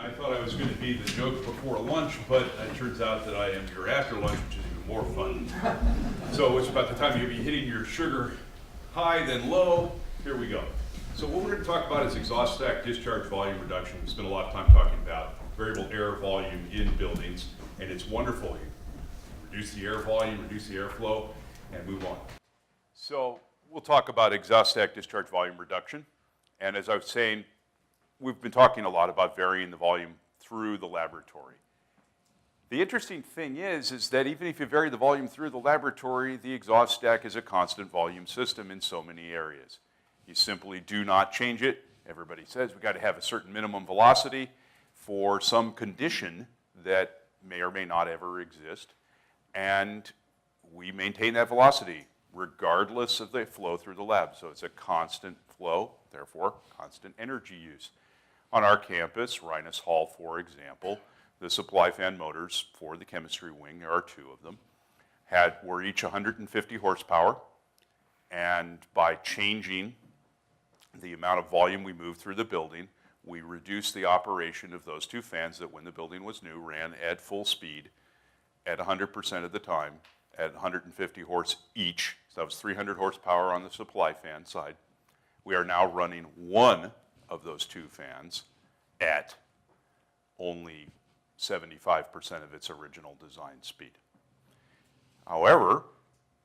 I thought I was going to be the joke before lunch, but it turns out that I am your after lunch, which is even more fun. So it's about the time you'll be hitting your sugar high, then low. Here we go. So what we're going to talk about is exhaust stack discharge volume reduction. We spent a lot of time talking about variable air volume in buildings, and it's wonderful. You reduce the air volume, reduce the airflow, and move on. So we'll talk about exhaust stack discharge volume reduction. And as I was saying, we've been talking a lot about varying the volume through the laboratory. The interesting thing is that even if you vary the volume through the laboratory, the exhaust stack is a constant volume system in so many areas. You simply do not change it. Everybody says we've got to have a certain minimum velocity for some condition that may or may not ever exist. And we maintain that velocity regardless of the flow through the lab. So it's a constant flow, therefore constant energy use. On our campus, Steinhaus Hall, for example, the supply fan motors for the chemistry wing, there are two of them, were each 150 horsepower. And by changing the amount of volume we moved through the building, we reduced the operation of those two fans that when the building was new ran at full speed at 100% of the time at 150 horse each. So that was 300 horsepower on the supply fan side. We are now running one of those two fans at only 75% of its original design speed. However,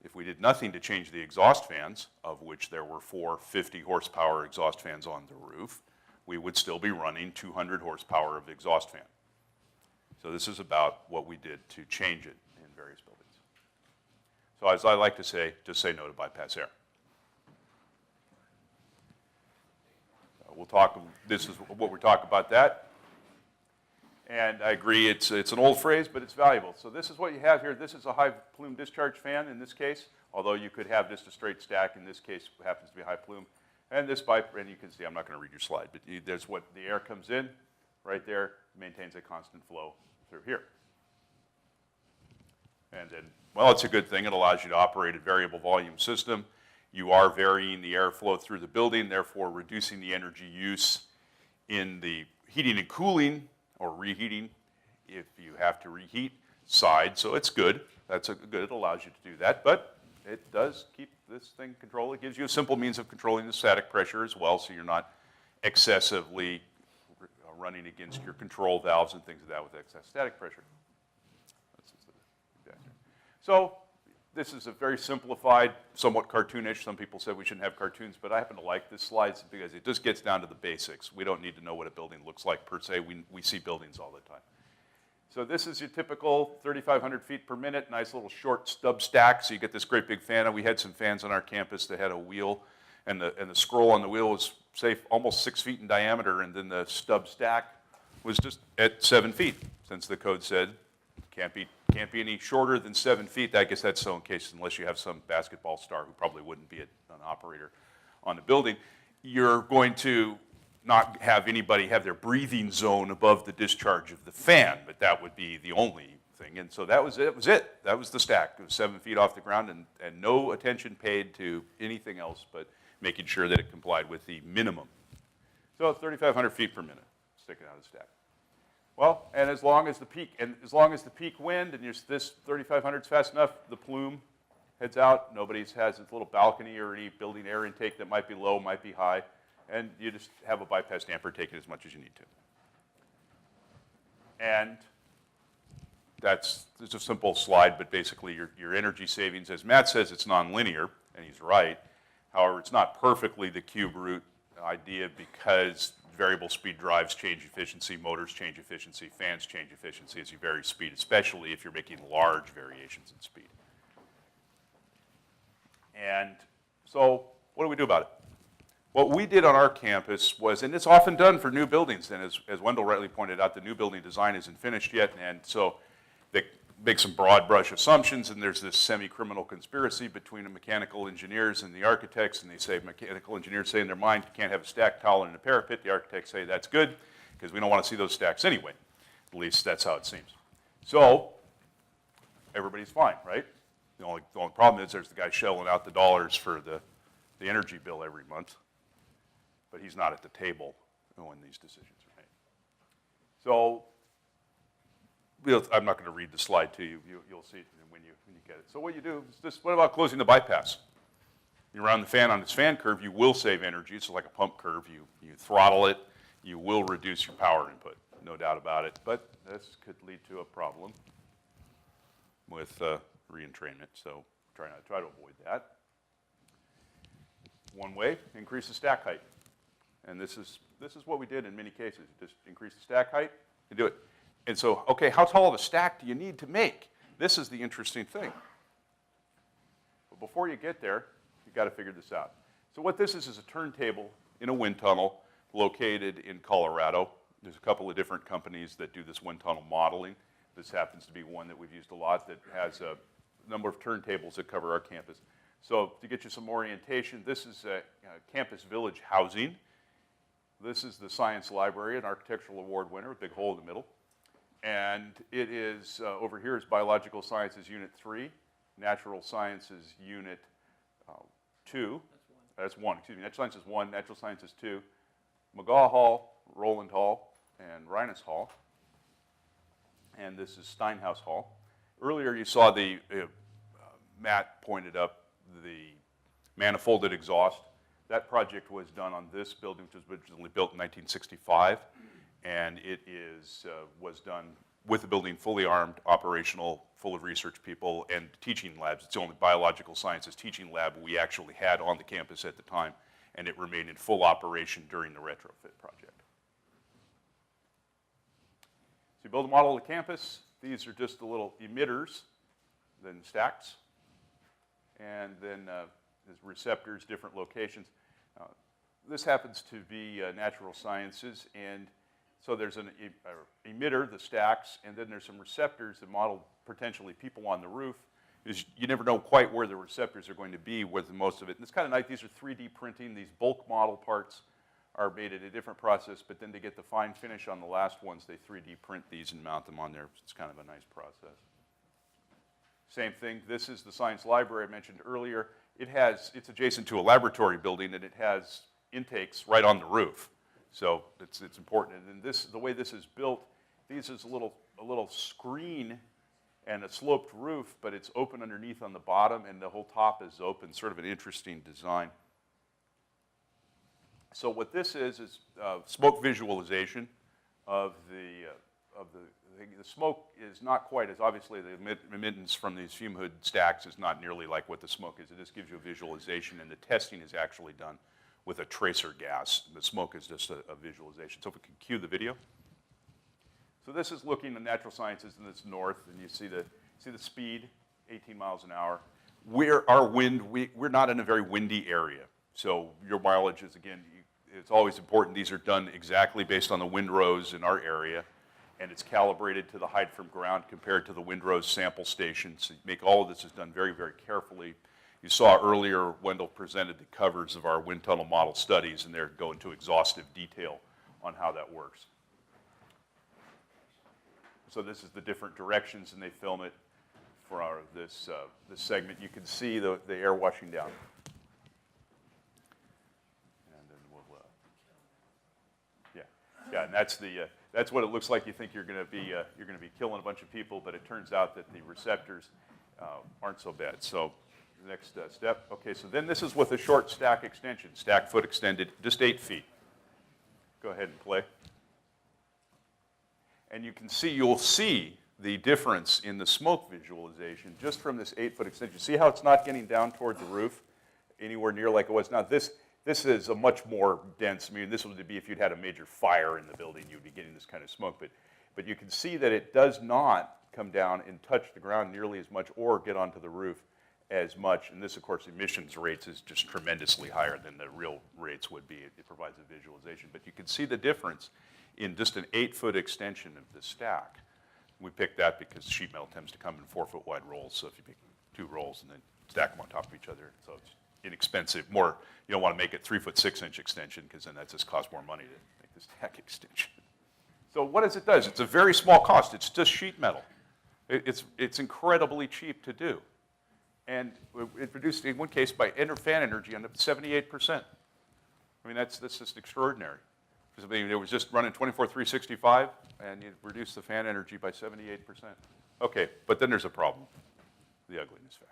if we did nothing to change the exhaust fans, of which there were 4 50 horsepower exhaust fans on the roof, we would still be running 200 horsepower of exhaust fan. So this is about what we did to change it in various buildings. So as I like to say, just say no to bypass air. We'll talk, this is what we're talking about that. And I agree, it's an old phrase, but it's valuable. So this is what you have here. This is a high plume discharge fan in this case, although you could have just a straight stack. In this case, it happens to be high plume. And this pipe, and you can see, I'm not going to read your slide, but there's what the air comes in right there, maintains a constant flow through here. And then, well, it's a good thing. It allows you to operate a variable volume system. You are varying the airflow through the building, therefore reducing the energy use in the heating and cooling or reheating if you have to reheat side. So it's good. That's good. It allows you to do that, but it does keep this thing controlled. It gives you a simple means of controlling the static pressure as well, so you're not excessively running against your control valves and things like that with excess static pressure. So this is a very simplified, somewhat cartoonish. Some people said we shouldn't have cartoons, but I happen to like this slide because it just gets down to the basics. We don't need to know what a building looks like per se. We see buildings all the time. So this is your typical 3,500 feet per minute, nice little short stub stack. So you get this great big fan. And we had some fans on our campus that had a wheel, and the scroll on the wheel was, say, almost 6 feet in diameter, and then the stub stack was just at 7 feet, since the code said can't be any shorter than 7 feet. I guess that's so in case, unless you have some basketball star who probably wouldn't be an operator on the building, you're going to not have anybody have their breathing zone above the discharge of the fan, but that would be the only thing. And so that was it. That was the stack. It was 7 feet off the ground and no attention paid to anything else but making sure that it complied with the minimum. So 3,500 feet per minute, sticking out of the stack. Well, and as long as the peak wind, and this 3,500 is fast enough, the plume heads out. Nobody has this little balcony or any building air intake that might be low, might be high, and you just have a bypass damper taking as much as you need to. And it's a simple slide, but basically your energy savings, as Matt says, it's nonlinear, and he's right. However, it's not perfectly the cube root idea because variable speed drives change efficiency, motors change efficiency, fans change efficiency as you vary speed, especially if you're making large variations in speed. And so what do we do about it? What we did on our campus was, and it's often done for new buildings, and as Wendell rightly pointed out, the new building design isn't finished yet, and so they make some broad brush assumptions, and there's this semi-criminal conspiracy between the mechanical engineers and the architects, and they say, mechanical engineers say in their mind, you can't have a stack taller than a parapet. The architects say that's good, because we don't want to see those stacks anyway. At least that's how it seems. So everybody's fine, right? The only problem is there's the guy shelling out the dollars for the energy bill every month, but he's not at the table when these decisions are made. So I'm not going to read the slide to you. You'll see it when you get it. So what you do is this. What about closing the bypass? You run the fan on its fan curve, you will save energy. It's like a pump curve. You throttle it, you will reduce your power input, no doubt about it. But this could lead to a problem with re-entrainment. So try to avoid that. One way, increase the stack height. And this is what we did in many cases. Just increase the stack height and do it. And so, okay, how tall of a stack do you need to make? This is the interesting thing. But before you get there, you've got to figure this out. So what this is a turntable in a wind tunnel located in Colorado. There's a couple of different companies that do this wind tunnel modeling. This happens to be one that we've used a lot that has a number of turntables that cover our campus. So to get you some orientation, this is a campus village housing. This is the science library, an architectural award winner, a big hole in the middle. And it is, over here is Biological Sciences Unit 3, Natural Sciences Unit 2. That's one, excuse me. Natural Sciences 1, Natural Sciences 2. McGaw Hall, Roland Hall, and Reines Hall. And this is Steinhaus Hall. Earlier you saw Matt pointed up the manifolded exhaust. That project was done on this building, which was originally built in 1965. And it was done with the building fully armed, operational, full of research people, and teaching labs. It's the only biological sciences teaching lab we actually had on the campus at the time, and it remained in full operation during the retrofit project. So you build a model of the campus. These are just the little emitters, then stacks, and then there's receptors, different locations. This happens to be natural sciences, and so there's an emitter, the stacks, and then there's some receptors that model potentially people on the roof. You never know quite where the receptors are going to be with most of it. And it's kind of nice. These are 3D printing. These bulk model parts are made at a different process, but then to get the fine finish on the last ones, they 3D print these and mount them on there. It's kind of a nice process. Same thing. This is the science library I mentioned earlier. It's adjacent to a laboratory building, and it has intakes right on the roof. So it's important. And then the way this is built, this is a little screen and a sloped roof, but it's open underneath on the bottom, and the whole top is open. Sort of an interesting design. So what this is smoke visualization of the smoke is not quite as obviously the emittance from these fume hood stacks is not nearly like what the smoke is. It just gives you a visualization, and the testing is actually done with a tracer gas. The smoke is just a visualization. So if we can cue the video. So this is looking at natural sciences in this north, and you see the speed, 18 miles an hour. We're not in a very windy area. So your mileage is, again, it's always important. These are done exactly based on the windrows in our area, and it's calibrated to the height from ground compared to the windrows sample station. So all of this is done very, very carefully. You saw earlier, Wendell presented the covers of our wind tunnel model studies, and they're going into exhaustive detail on how that works. So this is the different directions, and they film it for this segment. You can see the air washing down. And then yeah, and that's what it looks like. You think you're going to be killing a bunch of people, but it turns out that the receptors aren't so bad. So. Next step. Okay, so then this is with a short stack extension. Stack foot extended, just 8 feet. Go ahead and play. And you'll see the difference in the smoke visualization just from this 8-foot extension. See how it's not getting down toward the roof anywhere near like it was. Now this is a much more dense, this would be if you'd had a major fire in the building, you'd be getting this kind of smoke. But you can see that it does not come down and touch the ground nearly as much or get onto the roof as much, and this, of course, emissions rates is just tremendously higher than the real rates would be. It provides a visualization, but you can see the difference in just an 8-foot extension of the stack. We picked that because sheet metal tends to come in 4-foot wide rolls, so if you pick 2 rolls and then stack them on top of each other, so it's inexpensive. You don't want to make it 3-foot 6-inch extension because then that just costs more money to make the stack extension. So what does it do? It's a very small cost. It's just sheet metal. It's incredibly cheap to do. And it reduced, in one case, by fan energy up to 78%. That's just extraordinary because I mean, it was just running 24/365, and you reduce the fan energy by 78%. Okay, but then there's a problem, the ugliness factor.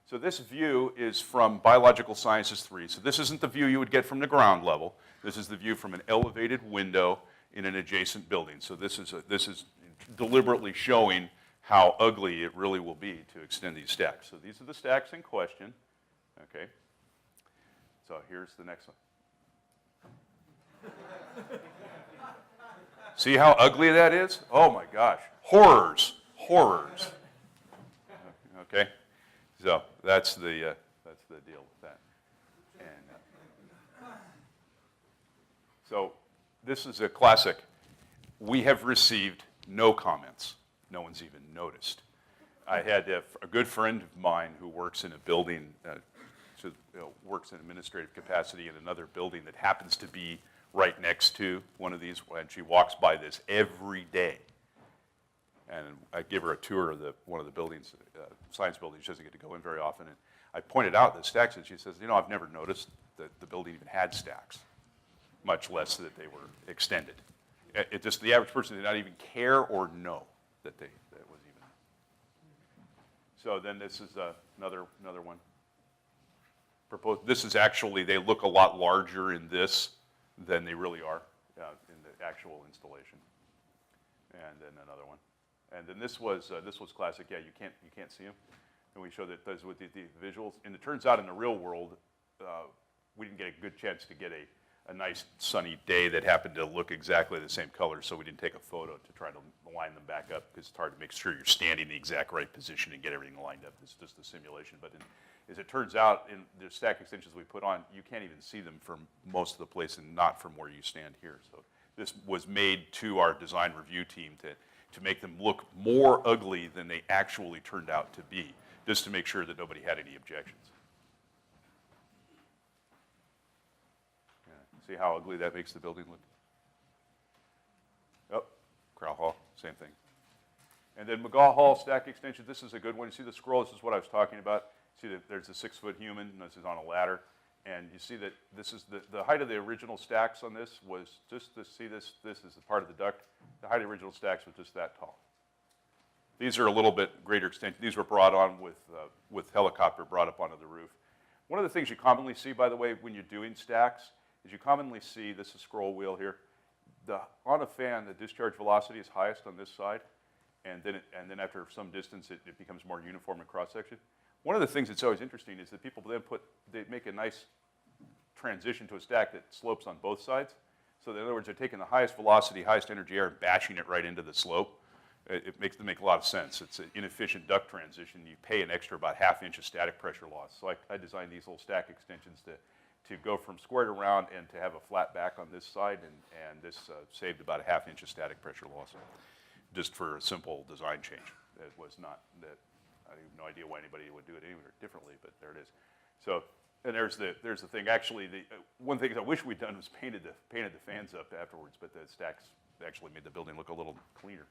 So this view is from Biological Sciences 3. So this isn't the view you would get from the ground level. This is the view from an elevated window in an adjacent building. So this is deliberately showing how ugly it really will be to extend these stacks. So these are the stacks in question. Okay. So here's the next one. See how ugly that is? Oh my gosh. Horrors. Horrors. Okay. So that's the deal with that. And so this is a classic. We have received no comments. No one's even noticed. I had a good friend of mine who works in a building, works in administrative capacity in another building that happens to be right next to one of these, and she walks by this every day. And I give her a tour of one of the buildings, science buildings. She doesn't get to go in very often. And I pointed out the stacks, and she says, you know, I've never noticed that the building even had stacks, much less that they were extended. It just, the average person did not even care or know that was even. So then this is another one. This is actually, they look a lot larger in this than they really are in the actual installation. And then another one. And then this was classic. Yeah, you can't see them. And we showed that those with the visuals. And it turns out in the real world, we didn't get a good chance to get a nice sunny day that happened to look exactly the same color, so we didn't take a photo to try to line them back up, because it's hard to make sure you're standing in the exact right position and get everything lined up. It's just a simulation. But as it turns out, in the stack extensions we put on, you can't even see them from most of the place and not from where you stand here. So this was made to our design review team to make them look more ugly than they actually turned out to be, just to make sure that nobody had any objections. See how ugly that makes the building look? Oh, Crowell Hall, same thing. And then McGaw Hall stack extension, this is a good one. You see the scroll, this is what I was talking about. See that there's a 6-foot human, and this is on a ladder. And you see that this is the height of the original stacks on this was just to see this is the part of the duct. The height of the original stacks was just that tall. These are a little bit greater extension. These were brought on with helicopter brought up onto the roof. One of the things you commonly see, by the way, when you're doing stacks, is you commonly see, this is scroll wheel here, on a fan, the discharge velocity is highest on this side, and then after some distance, it becomes more uniform in cross-section. One of the things that's always interesting is that people then they make a nice transition to a stack that slopes on both sides. So in other words, they're taking the highest velocity, highest energy air and bashing it right into the slope. It makes them make a lot of sense. It's an inefficient duct transition. You pay an extra about ½ inch of static pressure loss. So I designed these little stack extensions to go from squared around and to have a flat back on this side, and this saved about ½ inch of static pressure loss, just for a simple design change. It was not that. I have no idea why anybody would do it any differently, but there it is. So, and there's the thing. Actually, one thing I wish we'd done was painted the fans up afterwards, but the stacks actually made the building look a little cleaner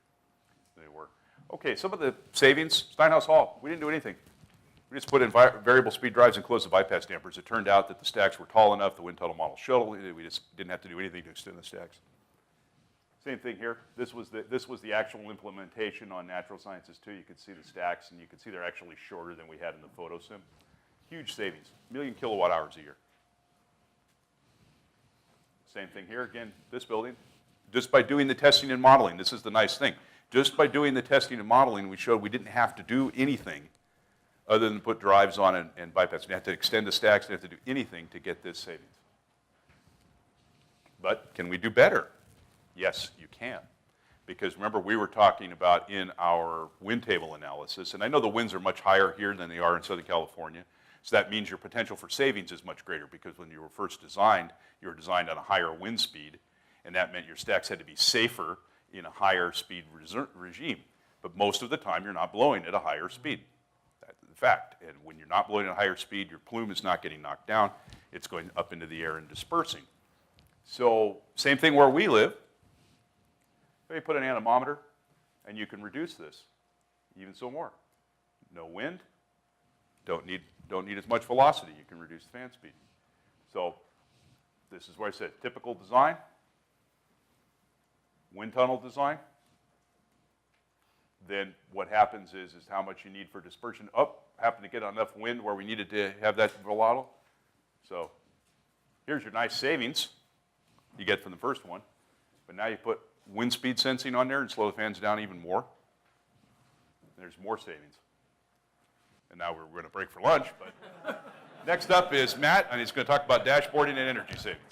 than they were. Okay, some of the savings. Steinhaus Hall, we didn't do anything. We just put in variable speed drives and closed the bypass dampers. It turned out that the stacks were tall enough, the wind tunnel model showed. We just didn't have to do anything to extend the stacks. Same thing here. This was the actual implementation on Natural Sciences 2. You could see the stacks, and you could see they're actually shorter than we had in the photo sim. Huge savings, 1 million kilowatt hours a year. Same thing here. Again, this building, just by doing the testing and modeling, this is the nice thing. Just by doing the testing and modeling, we showed we didn't have to do anything other than put drives on and bypass. We didn't have to extend the stacks. We didn't have to do anything to get this savings. But can we do better? Yes, you can. Because remember, we were talking about in our wind table analysis, and I know the winds are much higher here than they are in Southern California, so that means your potential for savings is much greater, because when you were first designed, you were designed on a higher wind speed, and that meant your stacks had to be safer in a higher speed regime. But most of the time, you're not blowing at a higher speed. That's the fact. And when you're not blowing at a higher speed, your plume is not getting knocked down. It's going up into the air and dispersing. So same thing where we live. You put an anemometer, and you can reduce this, even so more. No wind, don't need as much velocity. You can reduce the fan speed. So this is where I said typical design, wind tunnel design. Then what happens is how much you need for dispersion. Happen to get enough wind where we needed to have that volatile. So here's your nice savings you get from the first one. But now you put wind speed sensing on there and slow the fans down even more. There's more savings. And now we're going to break for lunch. But next up is Matt, and he's going to talk about dashboarding and energy savings.